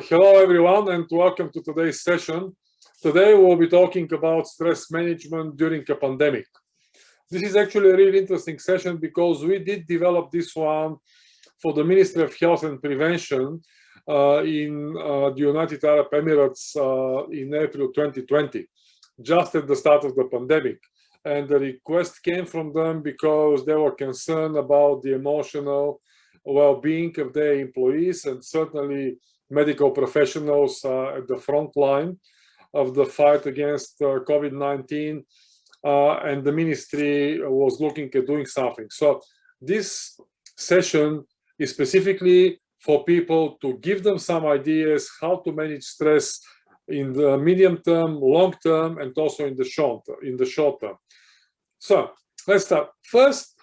Hello everyone and welcome to today's session. Today we'll be talking about stress management during a pandemic. This is actually a really interesting session because we did develop this one for the Ministry of Health and Prevention in the United Arab Emirates in April 2020, just at the start of the pandemic. And the request came from them because they were concerned about the emotional well-being of their employees and certainly medical professionals at the front line of the fight against COVID-19, and the ministry was looking at doing something. So this session is specifically for people to give them some ideas how to manage stress in the medium term, long term, and also in the short term. So let's start. First,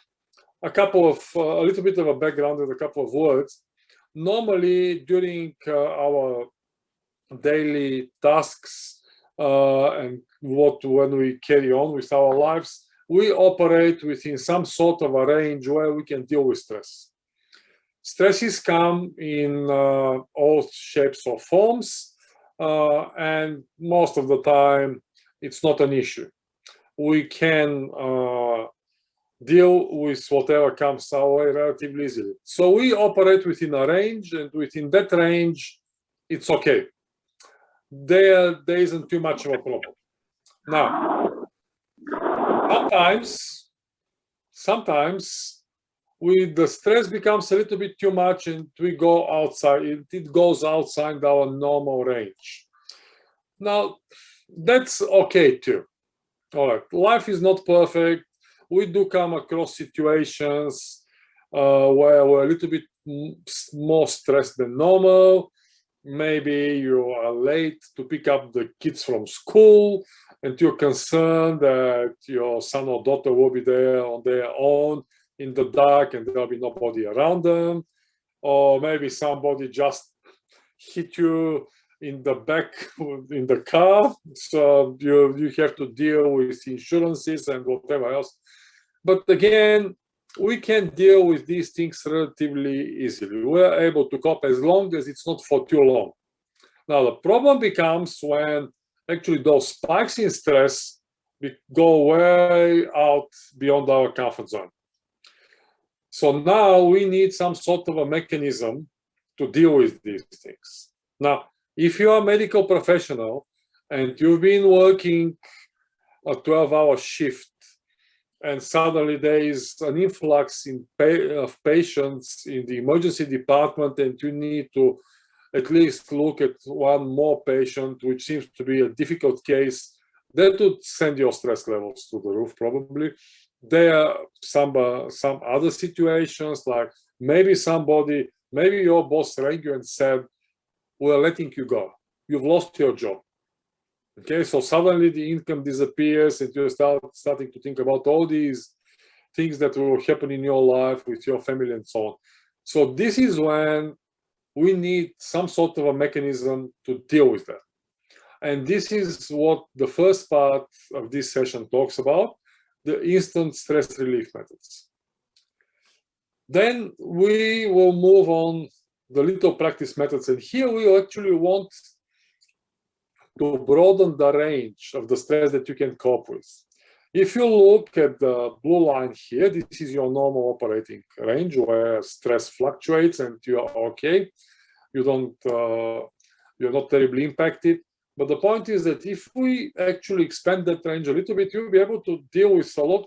a little bit of a background and a couple of words. Normally, during our daily tasks and when we carry on with our lives, we operate within some sort of a range where we can deal with stress. Stresses come in all shapes or forms, and most of the time, it's not an issue. We can deal with whatever comes our way relatively easily. So we operate within a range, and within that range, it's okay. There isn't too much of a problem. Now, sometimes the stress becomes a little bit too much and we go outside, it goes outside our normal range. Now, that's okay too. All right, life is not perfect. We do come across situations where we're a little bit more stressed than normal. Maybe you are late to pick up the kids from school and you're concerned that your son or daughter will be there on their own in the dark and there'll be nobody around them. Or maybe somebody just hit you in the back in the car, so you have to deal with insurances and whatever else. But again, we can deal with these things relatively easily. We're able to cope as long as it's not for too long. Now, the problem becomes when actually those spikes in stress go way out beyond our comfort zone. So now we need some sort of a mechanism to deal with these things. Now, if you are a medical professional and you've been working a 12-hour shift and suddenly there is an influx of patients in the emergency department and you need to at least look at one more patient, which seems to be a difficult case, that would send your stress levels to the roof probably. There are some other situations, like maybe your boss rang you and said, we're letting you go. You've lost your job. Okay, so suddenly the income disappears and you're starting to think about all these things that will happen in your life with your family and so on. So this is when we need some sort of a mechanism to deal with that. And this is what the first part of this session talks about, the instant stress relief methods. Then we will move on the little practice methods, and here we actually want to broaden the range of the stress that you can cope with. If you look at the blue line here, this is your normal operating range where stress fluctuates and you are okay. You're not terribly impacted. But the point is that if we actually expand that range a little bit, you'll be able to deal with a lot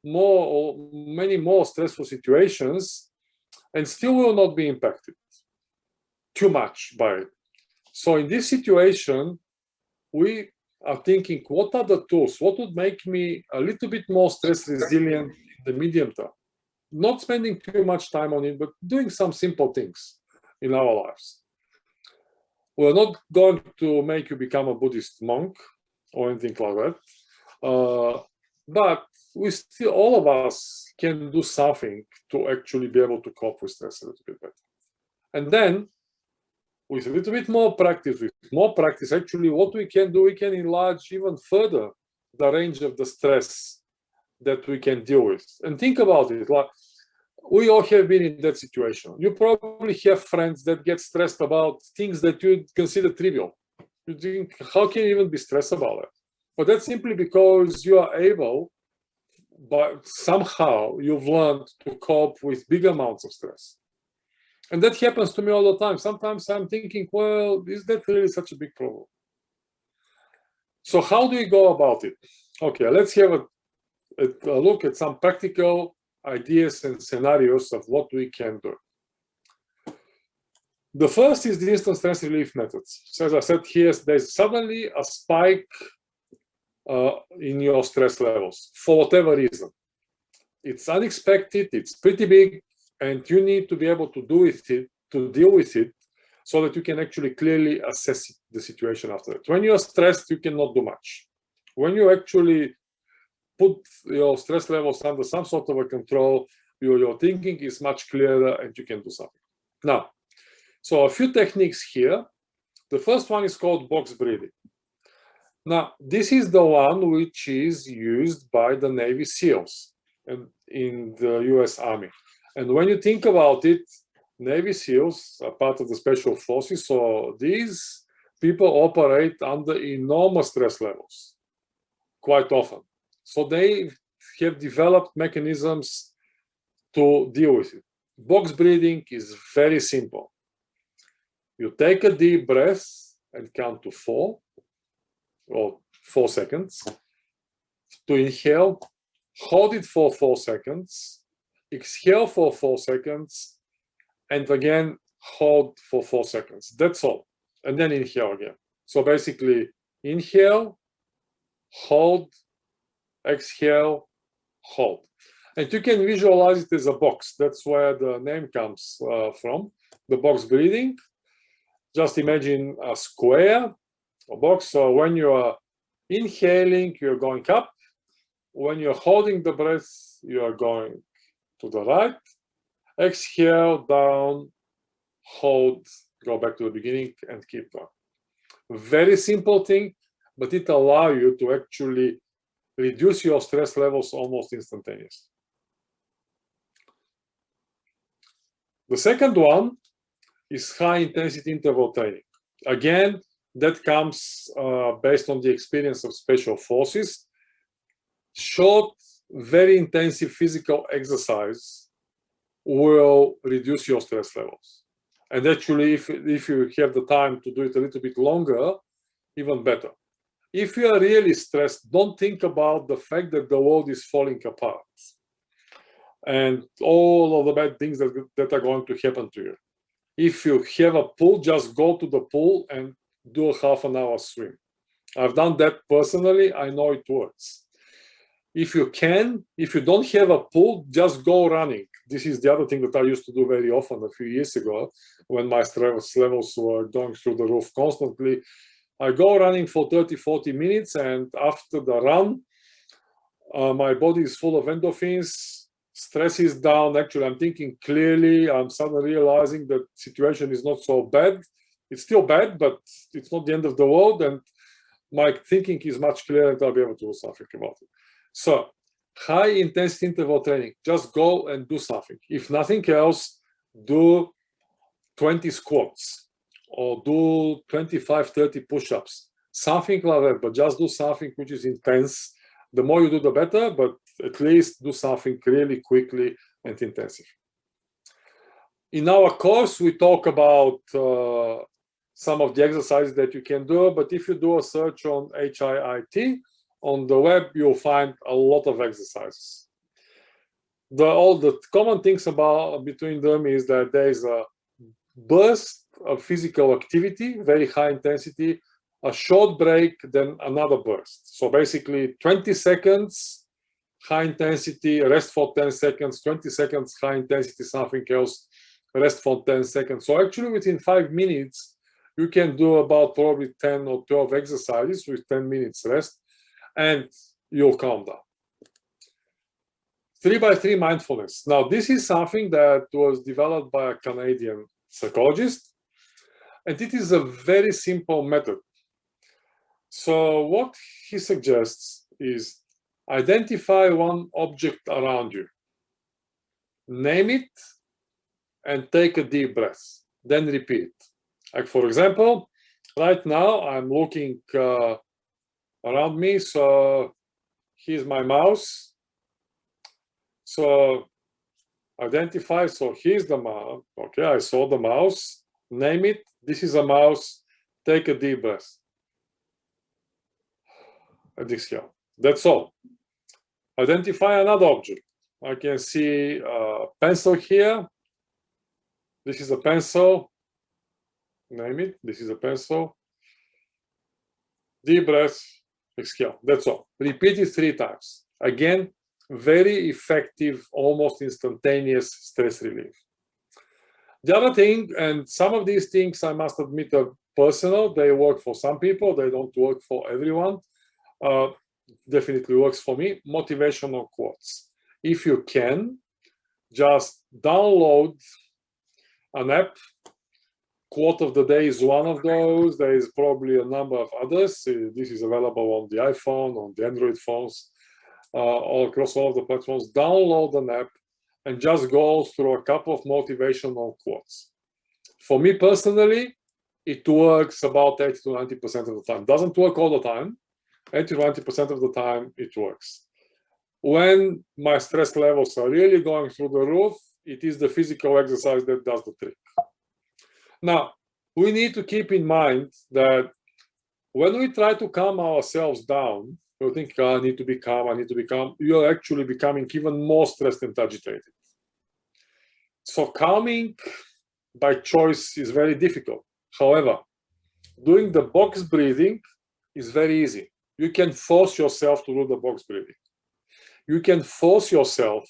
more or many more stressful situations and still will not be impacted too much by it. So in this situation, we are thinking, what are the tools? What would make me a little bit more stress resilient in the medium term? Not spending too much time on it, but doing some simple things in our lives. We're not going to make you become a Buddhist monk or anything like that. But all of us can do something to actually be able to cope with stress a little bit better. And then, with a little bit more practice, actually what we can do, we can enlarge even further the range of the stress that we can deal with. And think about it, like we all have been in that situation. You probably have friends that get stressed about things that you consider trivial. You think, how can you even be stressed about it? But that's simply because you are able, but somehow you've learned to cope with big amounts of stress. And that happens to me all the time. Sometimes I'm thinking, well, is that really such a big problem? So how do we go about it? Okay, let's have a look at some practical ideas and scenarios of what we can do. The first is the instant stress relief methods. So as I said here, there's suddenly a spike in your stress levels for whatever reason. It's unexpected, it's pretty big, and you need to be able to deal with it so that you can actually clearly assess the situation after it. When you're stressed, you cannot do much. When you actually put your stress levels under some sort of a control, your thinking is much clearer and you can do something. Now, so a few techniques here. The first one is called box breathing. Now, this is the one which is used by the Navy SEALs in the US Army. And when you think about it, Navy SEALs are part of the Special Forces, so these people operate under enormous stress levels quite often. So they have developed mechanisms to deal with it. Box breathing is very simple. You take a deep breath and count to 4 or 4 seconds. To inhale, hold it for 4 seconds, exhale for 4 seconds, and again, hold for 4 seconds. That's all. And then inhale again. So basically, inhale, hold, exhale, hold. And you can visualize it as a box. That's where the name comes from, the box breathing. Just imagine a square, a box. So when you are inhaling, you're going up. When you're holding the breath, you are going to the right. Exhale, down, hold, go back to the beginning, and keep going. Very simple thing, but it allows you to actually reduce your stress levels almost instantaneously. The second one is high-intensity interval training. Again, that comes based on the experience of Special Forces. Short, very intensive physical exercise will reduce your stress levels. And actually, if you have the time to do it a little bit longer, even better. If you are really stressed, don't think about the fact that the world is falling apart and all of the bad things that are going to happen to you. If you have a pool, just go to the pool and do a half-an-hour swim. I've done that personally. I know it works. If you don't have a pool, just go running. This is the other thing that I used to do very often a few years ago when my stress levels were going through the roof constantly. I go running for 30, 40 minutes, and after the run, my body is full of endorphins, stress is down. Actually, I'm thinking clearly. I'm suddenly realizing that the situation is not so bad. It's still bad, but it's not the end of the world, and my thinking is much clearer, and I'll be able to do something about it. So, high-intensity interval training. Just go and do something. If nothing else, do 20 squats or do 25, 30 push-ups. Something like that, but just do something which is intense. The more you do, the better, but at least do something really quickly and intensive. In our course, we talk about some of the exercises that you can do, but if you do a search on HIIT, on the web, you'll find a lot of exercises. All the common things between them is that there is a burst of physical activity, very high intensity, a short break, then another burst. So basically 20 seconds, high intensity, rest for 10 seconds, 20 seconds, high intensity, something else, rest for 10 seconds. So actually within 5 minutes, you can do about probably 10 or 12 exercises with 10 minutes rest, and you'll calm down. 3x3 mindfulness. Now, this is something that was developed by a Canadian psychologist, and it is a very simple method. So what he suggests is Identify one object around you. Name it and take a deep breath. Then repeat. Like, for example, right now I'm looking around me. So here's my mouse. So identify. So here's the mouse. Okay, I saw the mouse. Name it. This is a mouse. Take a deep breath. And exhale. That's all. Identify another object. I can see a pencil here. This is a pencil. Name it. This is a pencil. Deep breath. Exhale. That's all. Repeat it 3 times. Again, very effective, almost instantaneous stress relief. The other thing, and some of these things I must admit are personal. They work for some people. They don't work for everyone. Definitely works for me. Motivational quotes. If you can, just download an app. Quote of the day is one of those. There is probably a number of others. This is available on the iPhone, on the Android phones, all across all of the platforms. Download an app and just go through a couple of motivational quotes. For me personally, it works about 80 to 90% of the time. Doesn't work all the time. 80 to 90% of the time, it works. When my stress levels are really going through the roof, it is the physical exercise that does the trick. Now, we need to keep in mind that when we try to calm ourselves down, we think, oh, I need to be calm, I need to be calm. You're actually becoming even more stressed and agitated. So calming by choice is very difficult. However, doing the box breathing is very easy. You can force yourself to do the box breathing. You can force yourself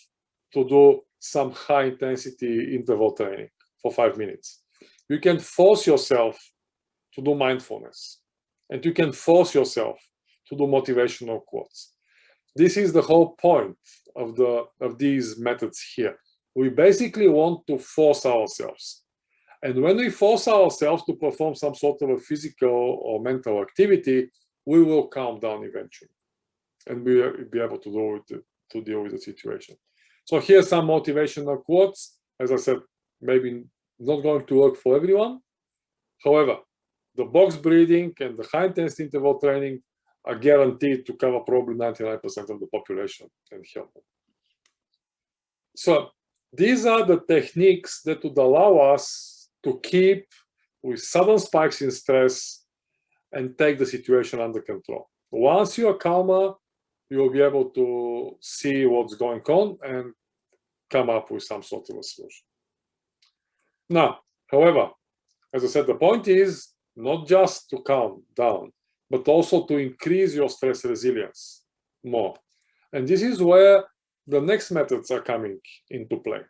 to do some high intensity interval training for 5 minutes. You can force yourself to do mindfulness. And you can force yourself to do motivational quotes. This is the whole point of these methods here. We basically want to force ourselves. And when we force ourselves to perform some sort of a physical or mental activity, we will calm down eventually. And we'll be able to deal with the situation. So here's some motivational quotes. As I said, maybe not going to work for everyone. However, the box breathing and the high intensity interval training are guaranteed to cover probably 99% of the population and help them. So these are the techniques that would allow us to keep with sudden spikes in stress and take the situation under control. Once you are calmer, you will be able to see what's going on and come up with some sort of a solution. Now, however, as I said, the point is not just to calm down, but also to increase your stress resilience more. And this is where the next methods are coming into play.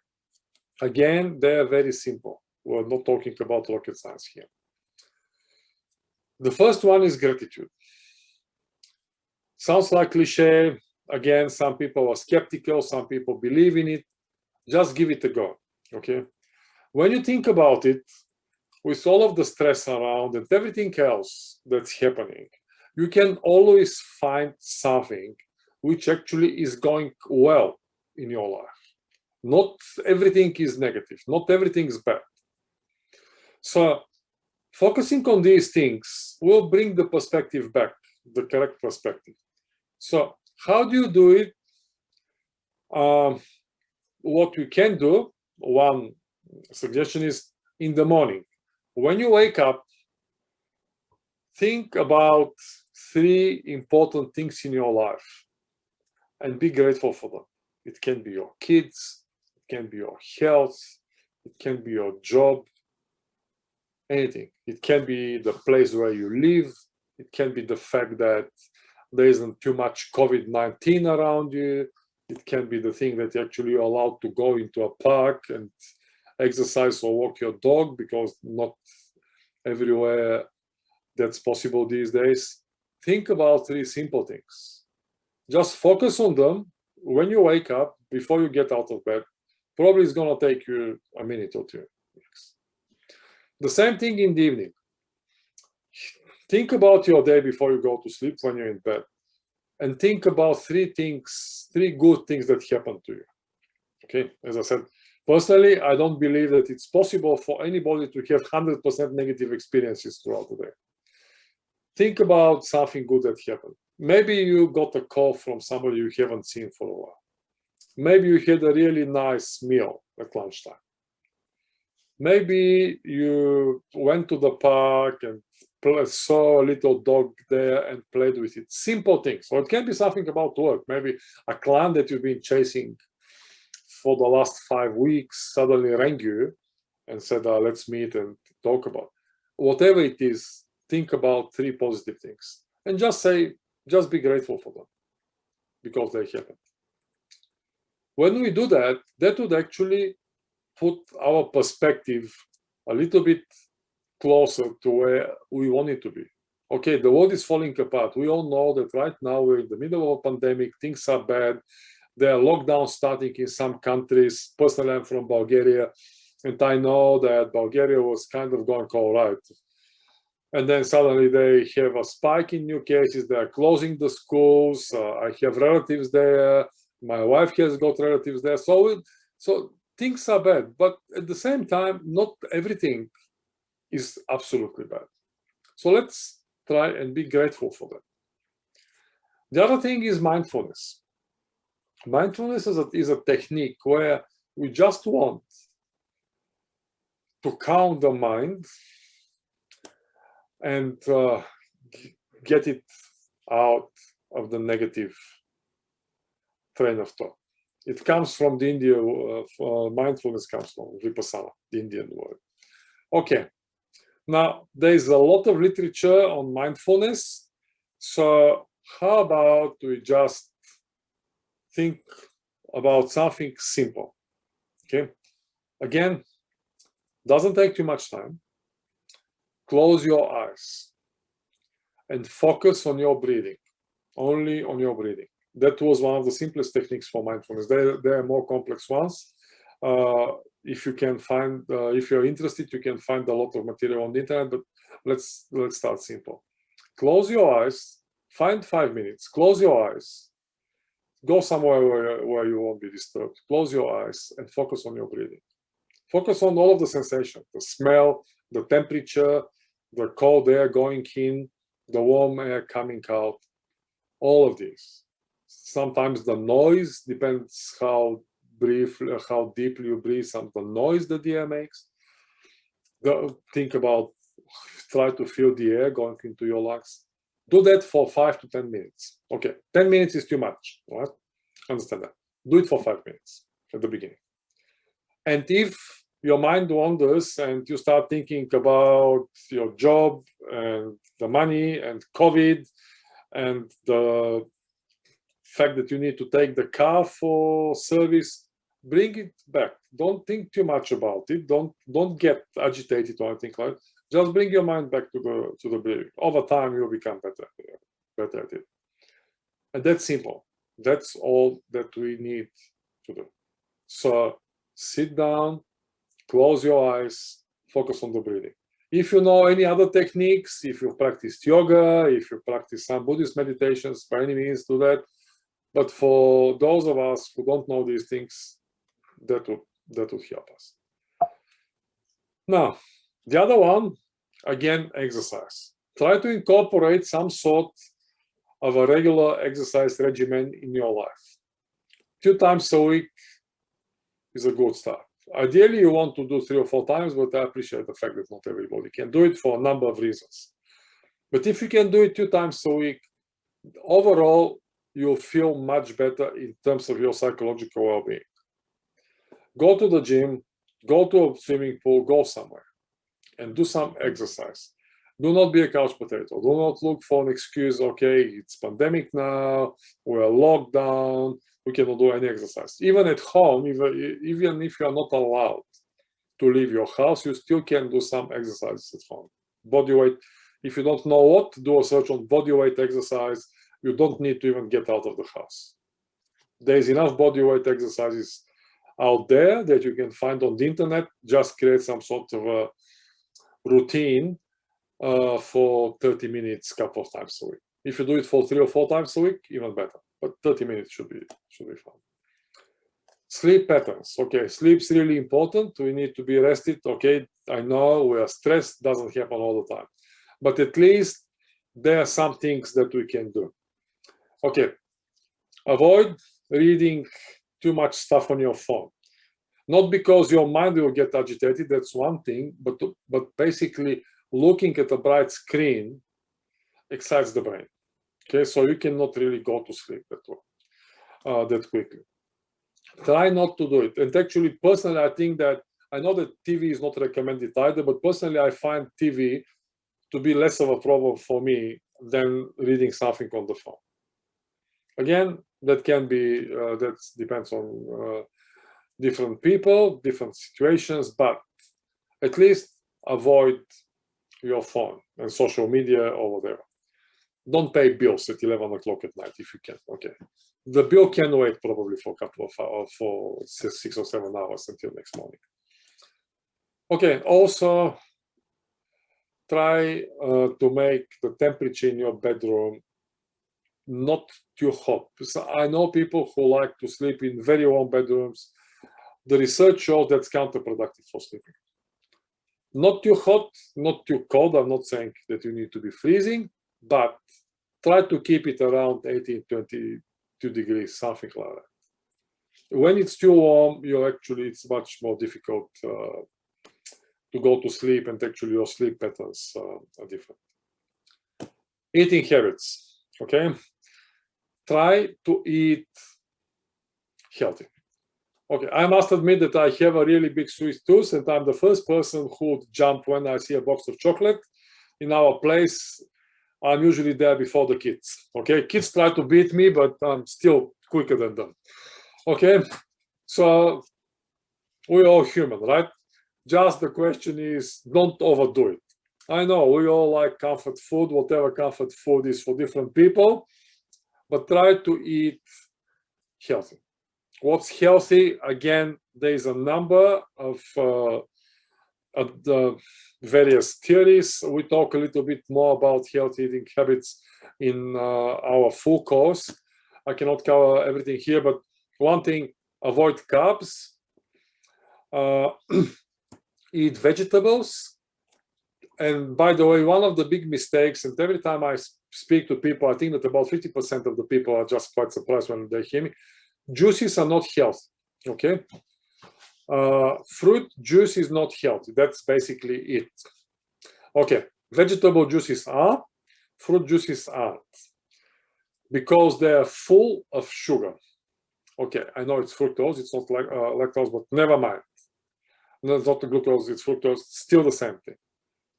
Again, they are very simple. We're not talking about rocket science here. The first one is gratitude. Sounds like cliche. Again, some people are skeptical, some people believe in it. Just give it a go, okay? When you think about it, with all of the stress around and everything else that's happening, you can always find something which actually is going well in your life. Not everything is negative, not everything is bad. So focusing on these things will bring the perspective back, the correct perspective. So how do you do it? What we can do, one suggestion is in the morning. When you wake up, think about 3 important things in your life and be grateful for them. It can be your kids, it can be your health, it can be your job, anything. It can be the place where you live, it can be the fact that there isn't too much COVID-19 around you, it can be the thing that actually you're allowed to go into a park and exercise or walk your dog, because not everywhere that's possible these days. Think about 3 simple things. Just focus on them when you wake up, before you get out of bed. Probably it's going to take you a minute or 2. The same thing in the evening. Think about your day before you go to sleep when you're in bed. and think about three good things that happened to you. Okay, as I said, personally, I don't believe that it's possible for anybody to have 100% negative experiences throughout the day. Think about something good that happened. Maybe you got a call from somebody you haven't seen for a while. Maybe you had a really nice meal at lunchtime. Maybe you went to the park and saw a little dog there and played with it. Simple things. So it can be something about work. Maybe a client that you've been chasing for the last 5 weeks suddenly rang you and said, let's meet and talk about it. Whatever it is, think about 3 positive things and just be grateful for them because they happened. When we do that, that would actually put our perspective a little bit closer to where we want it to be. Okay, the world is falling apart. We all know that right now we're in the middle of a pandemic. Things are bad. There are lockdowns starting in some countries. Personally, I'm from Bulgaria, and I know that Bulgaria was kind of going all right. And then suddenly they have a spike in new cases. They are closing the schools. I have relatives there. My wife has got relatives there. So things are bad. But at the same time, not everything is absolutely bad. So let's try and be grateful for that. The other thing is mindfulness. Mindfulness is a technique where we just want to calm the mind and get it out of the negative train of thought. It comes from the Indian, mindfulness comes from Vipassana, the Indian word. Okay, now there's a lot of literature on mindfulness. So how about we just think about something simple? Okay, again, doesn't take too much time. Close your eyes and focus on your breathing, only on your breathing. That was one of the simplest techniques for mindfulness. There are more complex ones. If you can find, if you're interested, you can find a lot of material on the internet, but let's start simple. Close your eyes, find 5 minutes, close your eyes, go somewhere where you won't be disturbed. Close your eyes and focus on your breathing. Focus on all of the sensations, the smell, the temperature, the cold air going in, the warm air coming out, all of these. Sometimes the noise depends how deeply you breathe, some the noise that the air makes. Think about, try to feel the air going into your lungs. Do that for 5 to 10 minutes. Okay, 10 minutes is too much, right? Understand that. Do it for 5 minutes at the beginning. And if your mind wanders and you start thinking about your job and the money and COVID and the fact that you need to take the car for service, bring it back. Don't think too much about it. Don't get agitated or anything like that. Just bring your mind back to the breathing. Over time, you'll become better at it. And that's simple. That's all that we need to do. So sit down, close your eyes, focus on the breathing. If you know any other techniques, if you've practiced yoga, if you practice some Buddhist meditations, by any means do that. But for those of us who don't know these things, that would help us. Now, the other one, again, exercise. Try to incorporate some sort of a regular exercise regimen in your life. 2 times a week is a good start. Ideally, you want to do 3 or 4 times, but I appreciate the fact that not everybody can do it for a number of reasons. But if you can do it 2 times a week, overall, you'll feel much better in terms of your psychological well-being. Go to the gym, go to a swimming pool, go somewhere and do some exercise. Do not be a couch potato. Do not look for an excuse, okay, it's pandemic now, we're locked down, we cannot do any exercise. Even at home, even if you are not allowed to leave your house, you still can do some exercises at home. Body weight, if you don't know what, do a search on body weight exercise. You don't need to even get out of the house. There's enough body weight exercises out there that you can find on the internet. Just create some sort of a routine for 30 minutes, couple of times a week. If you do it for 3 or 4 times a week, even better. But 30 minutes should be fine. Sleep patterns. Okay, sleep's really important. We need to be rested. Okay, I know we are stressed, doesn't happen all the time. But at least there are some things that we can do. Okay, avoid reading too much stuff on your phone. Not because your mind will get agitated, that's one thing, but basically looking at a bright screen excites the brain. Okay, so you cannot really go to sleep that quickly. Try not to do it. And actually, personally, I think that, I know that TV is not recommended either, but personally, I find TV to be less of a problem for me than reading something on the phone. Again, that can be, that depends on different people, different situations, but at least avoid your phone and social media or whatever. Don't pay bills at 11 o'clock at night if you can. Okay, the bill can wait probably for a couple of hours, for 6 or 7 hours until next morning. Okay, also try to make the temperature in your bedroom not too hot. So I know people who like to sleep in very warm bedrooms. The research shows that's counterproductive for sleeping. Not too hot, not too cold. I'm not saying that you need to be freezing, but try to keep it around 18, 22 degrees, something like that. When it's too warm, it's much more difficult to go to sleep, and actually your sleep patterns are different. Eating habits, okay? Try to eat healthy. Okay, I must admit that I have a really big sweet tooth, and I'm the first person who would jump when I see a box of chocolate. In our place, I'm usually there before the kids. Okay, kids try to beat me, but I'm still quicker than them. Okay, so we're all human, right? Just the question is, don't overdo it. I know we all like comfort food, whatever comfort food is for different people, but try to eat healthy. What's healthy? Again, there's a number of the various theories. We talk a little bit more about healthy eating habits in our full course. I cannot cover everything here, but one thing, avoid carbs, eat vegetables. And by the way, one of the big mistakes, and every time I speak to people, I think that about 50% of the people are just quite surprised when they hear me, juices are not healthy, okay? Fruit juice is not healthy. That's basically it. Okay, vegetable juices are, fruit juices aren't, because they are full of sugar. Okay, I know it's fructose, it's not like lactose, but never mind. No, it's not the glucose, it's fructose, still the same thing.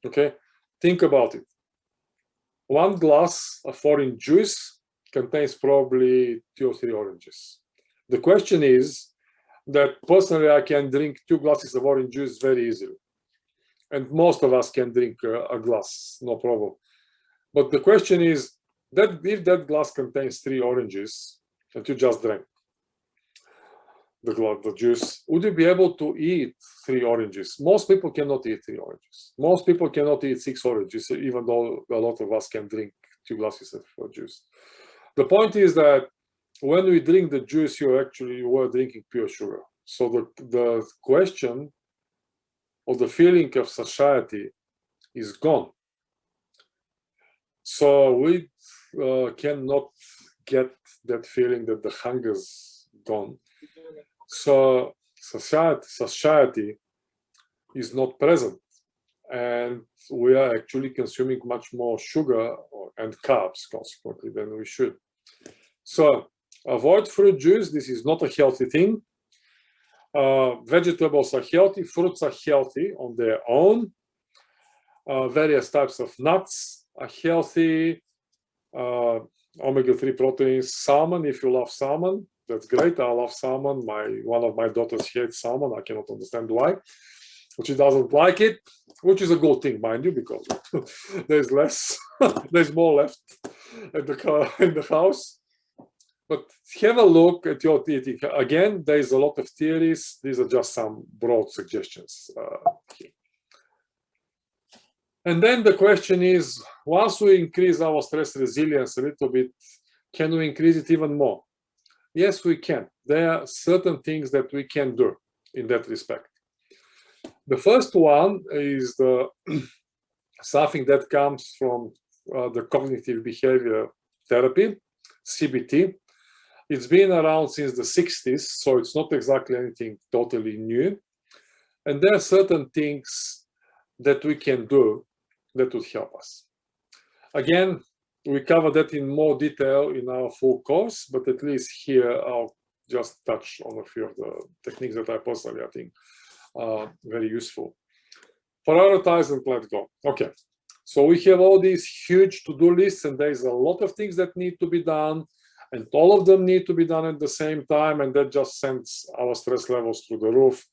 Okay, think about it. 1 glass of orange juice contains probably 2 or 3 oranges. The question is that personally I can drink 2 glasses of orange juice very easily. And most of us can drink a glass, no problem. But the question is that if that glass contains 3 oranges that you just drank, the juice, would you be able to eat 3 oranges? Most people cannot eat 3 oranges. Most people cannot eat 6 oranges, even though a lot of us can drink 2 glasses of juice. The point is that when we drink the juice, you were drinking pure sugar. So the question or the feeling of satiety is gone. So we cannot get that feeling that the hunger's gone. So satiety is not present, and we are actually consuming much more sugar and carbs consequently than we should. So avoid fruit juice. This is not a healthy thing. Vegetables are healthy. Fruits are healthy on their own. Various types of nuts are healthy. Omega-3 proteins, salmon, if you love salmon, that's great. I love salmon. One of my daughters hates salmon. I cannot understand why. But she doesn't like it, which is a good thing, mind you, because there's less, there's more left in the house. But have a look at your eating. Again, there's a lot of theories. These are just some broad suggestions here. And then the question is, once we increase our stress resilience a little bit, can we increase it even more? Yes, we can. There are certain things that we can do in that respect. The first one is something that comes from the cognitive behavior therapy, CBT. It's been around since the 60s, so it's not exactly anything totally new. And there are certain things that we can do that would help us. Again, we cover that in more detail in our full course, but at least here I'll just touch on a few of the techniques that I personally think are very useful. Prioritize and let go. Okay, so we have all these huge to-do lists, and there's a lot of things that need to be done, and all of them need to be done at the same time, and that just sends our stress levels through the roof.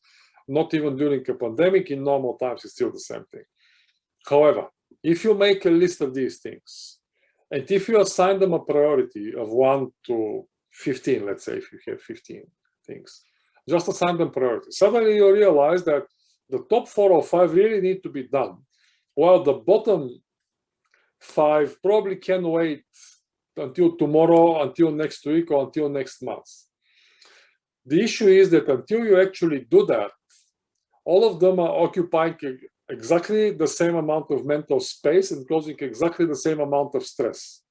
Not even during a pandemic, in normal times, it's still the same thing. However, if you make a list of these things, and if you assign them a priority of 1 to 15, let's say, if you have 15 things, just assign them priority. Suddenly you realize that the top 4 or 5 really need to be done, while the bottom 5 probably can wait until tomorrow, until next week, or until next month. The issue is that until you actually do that, all of them are occupying exactly the same amount of mental space and causing exactly the same amount of stress.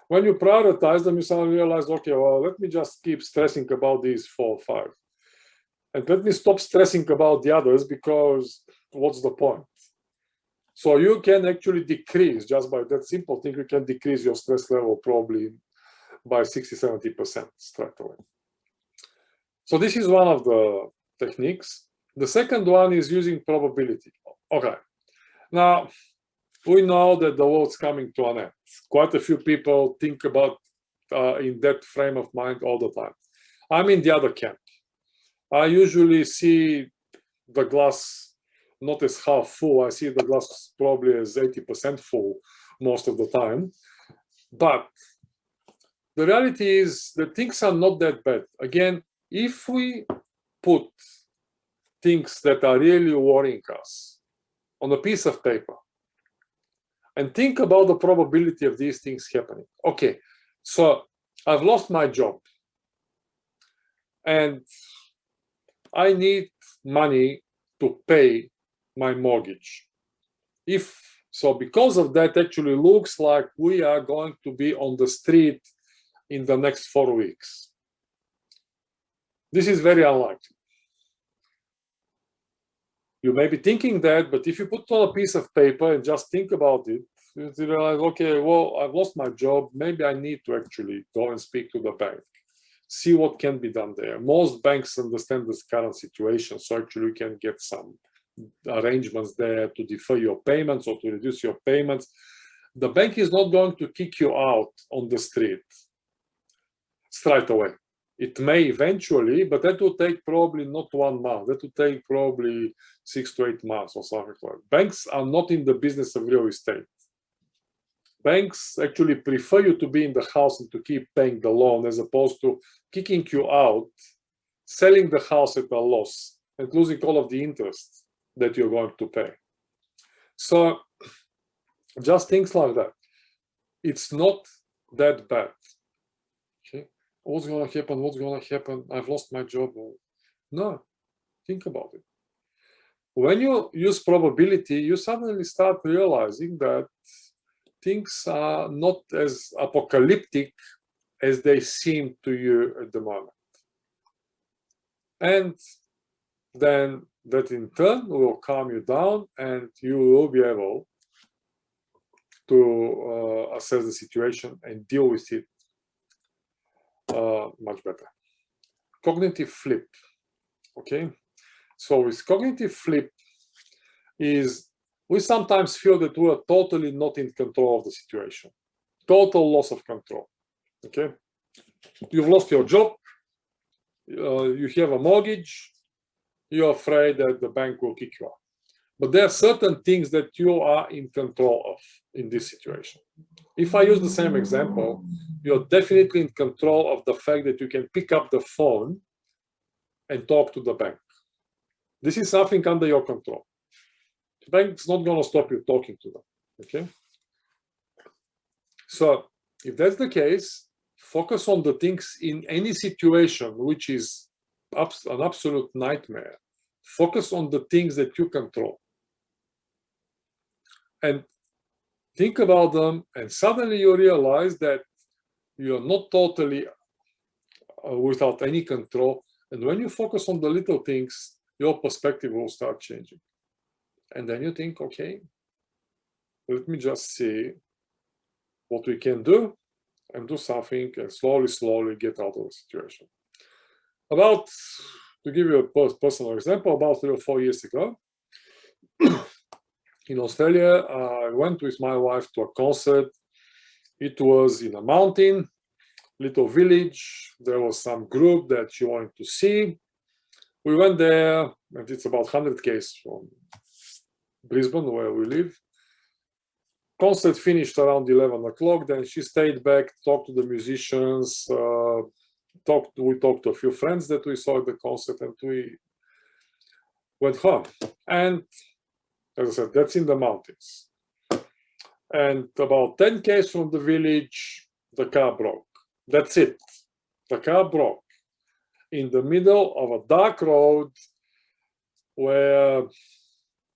When you prioritize them, you suddenly realize, okay, well, let me just keep stressing about these 4 or 5. And let me stop stressing about the others, because what's the point? So you can actually decrease, just by that simple thing, you can decrease your stress level probably by 60-70% straight away. So this is one of the techniques. The second one is using probability. Okay, now we know that the world's coming to an end. Quite a few people think about in that frame of mind all the time. I'm in the other camp. I usually see the glass not as half full. I see the glass probably as 80% full most of the time. But the reality is that things are not that bad. Again, if we put things that are really worrying us on a piece of paper and think about the probability of these things happening. Okay, so I've lost my job and I need money to pay my mortgage. Because of that, actually looks like we are going to be on the street in the next 4 weeks. This is very unlikely. You may be thinking that, but if you put on a piece of paper and just think about it, you realize, okay, well, I've lost my job. Maybe I need to actually go and speak to the bank, see what can be done there. Most banks understand this current situation, so actually you can get some arrangements there to defer your payments or to reduce your payments. The bank is not going to kick you out on the street straight away. It may eventually, but that will take probably not 1 month. That will take probably 6 to 8 months or something like that. Banks are not in the business of real estate. Banks actually prefer you to be in the house and to keep paying the loan, as opposed to kicking you out, selling the house at a loss, and losing all of the interest that you're going to pay. So just things like that. It's not that bad. Okay, what's going to happen? What's going to happen? I've lost my job. No, think about it. When you use probability, you suddenly start realizing that things are not as apocalyptic as they seem to you at the moment. And then that in turn will calm you down, and you will be able to assess the situation and deal with it much better. Cognitive flip. Okay, so with cognitive flip is we sometimes feel that we are totally not in control of the situation. Total loss of control. Okay, you've lost your job, you have a mortgage, you're afraid that the bank will kick you out. But there are certain things that you are in control of in this situation. If I use the same example, you're definitely in control of the fact that you can pick up the phone and talk to the bank. This is something under your control. The bank's not going to stop you talking to them. Okay. So if that's the case, focus on the things in any situation which is an absolute nightmare. Focus on the things that you control. And think about them, and suddenly you realize that you're not totally without any control. And when you focus on the little things, your perspective will start changing. And then you think, okay, let me just see what we can do and do something and slowly get out of the situation. To give you a personal example, about 3 or 4 years ago, in Australia, I went with my wife to a concert. It was in a mountain, little village. There was some group that she wanted to see. We went there, and it's about 100 km from Brisbane, where we live. Concert finished around 11 o'clock. Then she stayed back, talked to the musicians, we talked to a few friends that we saw at the concert, and we went home. And as I said, that's in the mountains. And about 10 km from the village, the car broke. That's it. The car broke in the middle of a dark road where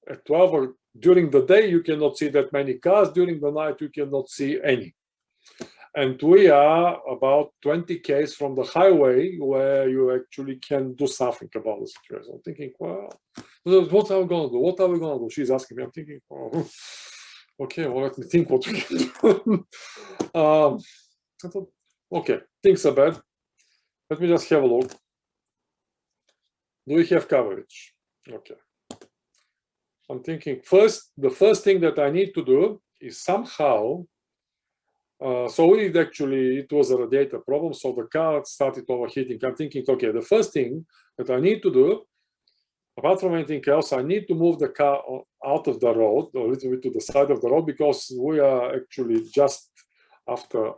at 12 or during the day you cannot see that many cars. During the night you cannot see any. And we are about 20 km from the highway where you actually can do something about the situation. I'm thinking, well, what are we going to do? What are we going to do? She's asking me. I'm thinking, oh, okay, well, let me think what we can do. I thought, okay, things are bad. Let me just have a look. Do we have coverage? Okay. I'm thinking the first thing that I need to do is somehow, so it was a radiator problem, so the car started overheating. I'm thinking, okay, the first thing that I need to do, apart from anything else, I need to move the car out of the road, a little bit to the side of the road, because we are actually just after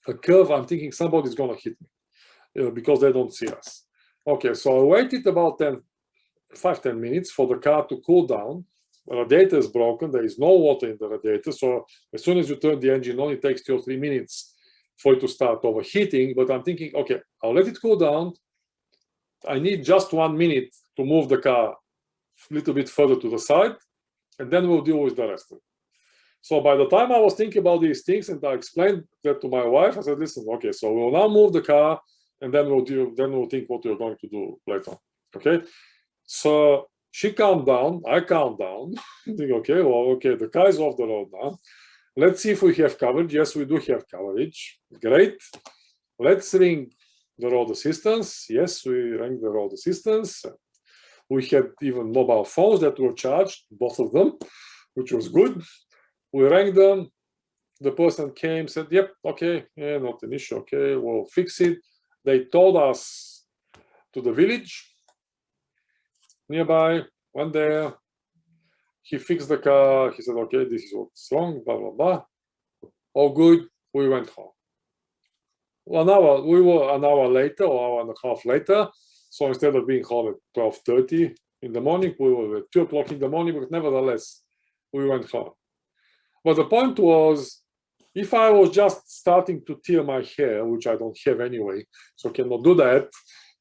a curve. I'm thinking somebody's going to hit me because they don't see us. Okay, so I waited about 5-10 minutes for the car to cool down. The radiator is broken. There is no water in the radiator. So as soon as you turn the engine on, it takes 2 or 3 minutes for it to start overheating. But I'm thinking, okay, I'll let it cool down. I need just 1 minute to move the car a little bit further to the side, and then we'll deal with the rest of it. So by the time I was thinking about these things and I explained that to my wife, I said, listen, okay, so we'll now move the car, and then we'll think what we're going to do later. Okay. So she calmed down, I calmed down. I think, okay, the car is off the road now. Let's see if we have coverage. Yes, we do have coverage. Great. Let's ring the road assistance. Yes, we rang the road assistance. We had even mobile phones that were charged, both of them, which was good. We rang them. The person came, said, yep, okay, yeah, not an issue. Okay, we'll fix it. They told us to the village nearby, went there. He fixed the car. He said, okay, this is what's wrong, blah, blah, blah. All good. We went home. We were an hour later or hour and a half later. So instead of being home at 12:30 in the morning, we were at 2 o'clock in the morning, but nevertheless, we went home. But the point was, if I was just starting to tear my hair, which I don't have anyway, so cannot do that,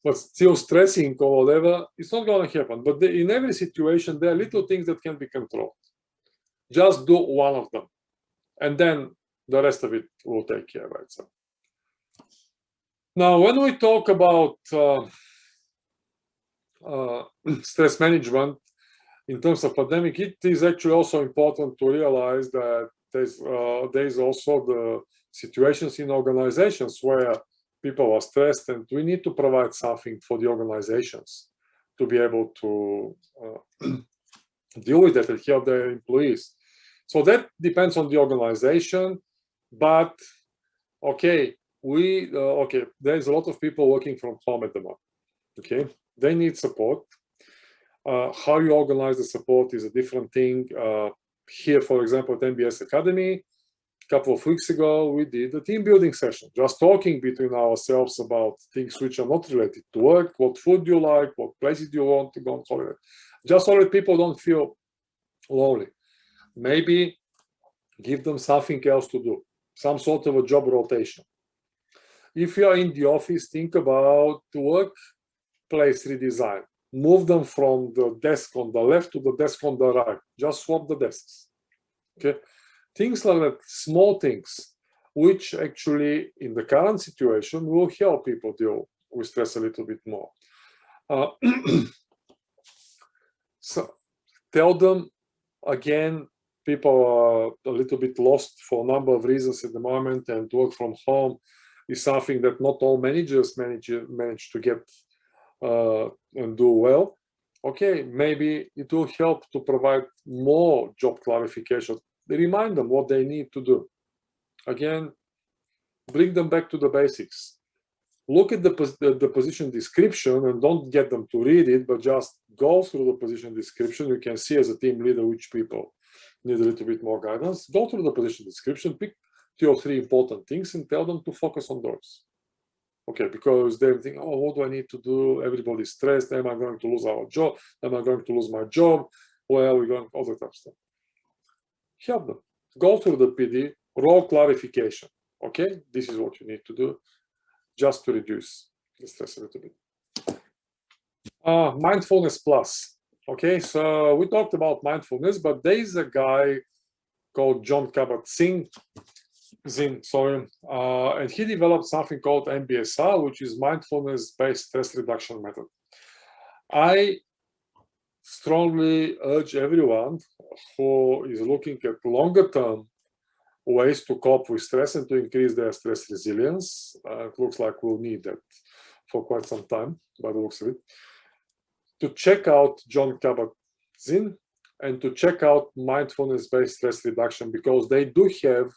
but still stressing or whatever, it's not going to happen. But in every situation, there are little things that can be controlled. Just do one of them, and then the rest of it will take care of itself. Now, when we talk about stress management in terms of pandemic, it is actually also important to realize that there's also the situations in organizations where people are stressed, and we need to provide something for the organizations to be able to deal with that and help their employees. So that depends on the organization, but okay, there's a lot of people working from home at the moment. Okay, they need support. How you organize the support is a different thing. Here, for example, at MBS Academy, a couple of weeks ago, we did a team building session, just talking between ourselves about things which are not related to work, what food you like, what places you want to go on holiday, just so that people don't feel lonely. Maybe give them something else to do, some sort of a job rotation. If you are in the office, think about workplace redesign. Move them from the desk on the left to the desk on the right. Just swap the desks. Okay, things like that, small things, which actually in the current situation will help people deal with stress a little bit more. So tell them again, people are a little bit lost for a number of reasons at the moment, and work from home is something that not all managers manage to get and do well. Okay, maybe it will help to provide more job clarification. Remind them what they need to do. Again, bring them back to the basics. Look at the position description and don't get them to read it, but just go through the position description. You can see as a team leader which people need a little bit more guidance. Go through the position description, pick 2 or 3 important things and tell them to focus on those. Okay, because they think, oh, what do I need to do? Everybody's stressed. Am I going to lose our job? Am I going to lose my job? Where are we going? All that type of stuff. Help them. Go through the PD, role clarification. Okay, this is what you need to do just to reduce the stress a little bit. Mindfulness Plus. Okay, so we talked about mindfulness, but there is a guy called John Kabat-Zinn, and he developed something called MBSR, which is mindfulness-based stress reduction method. I strongly urge everyone who is looking at longer-term ways to cope with stress and to increase their stress resilience. It looks like we'll need that for quite some time, by the looks of it, to check out John Kabat-Zinn and to check out mindfulness-based stress reduction, because they do have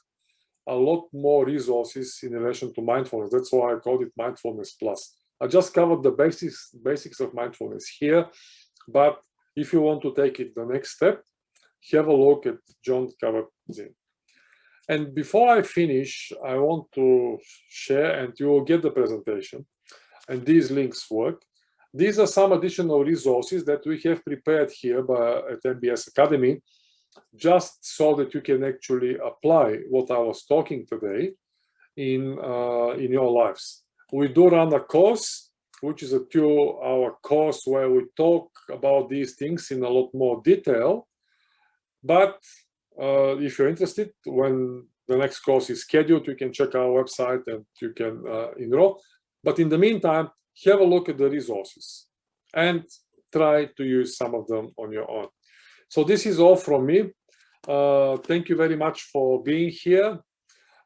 a lot more resources in relation to mindfulness. That's why I called it Mindfulness Plus. I just covered the basics of mindfulness here, but if you want to take it the next step, have a look at John Kabat-Zinn. And before I finish, I want to share, and you will get the presentation, and these links work. These are some additional resources that we have prepared here at MBS Academy, just so that you can actually apply what I was talking today in your lives. We do run a course, which is a 2-hour course where we talk about these things in a lot more detail. But if you're interested, when the next course is scheduled, you can check our website and you can enroll. But in the meantime, have a look at the resources and try to use some of them on your own. So this is all from me. Thank you very much for being here.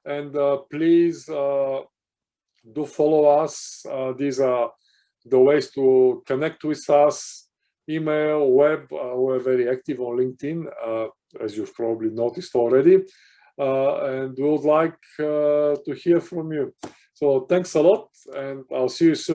And please do follow us. These are the ways to connect with us. Email, web, we're very active on LinkedIn, as you've probably noticed already. And we would like to hear from you. So thanks a lot, and I'll see you soon.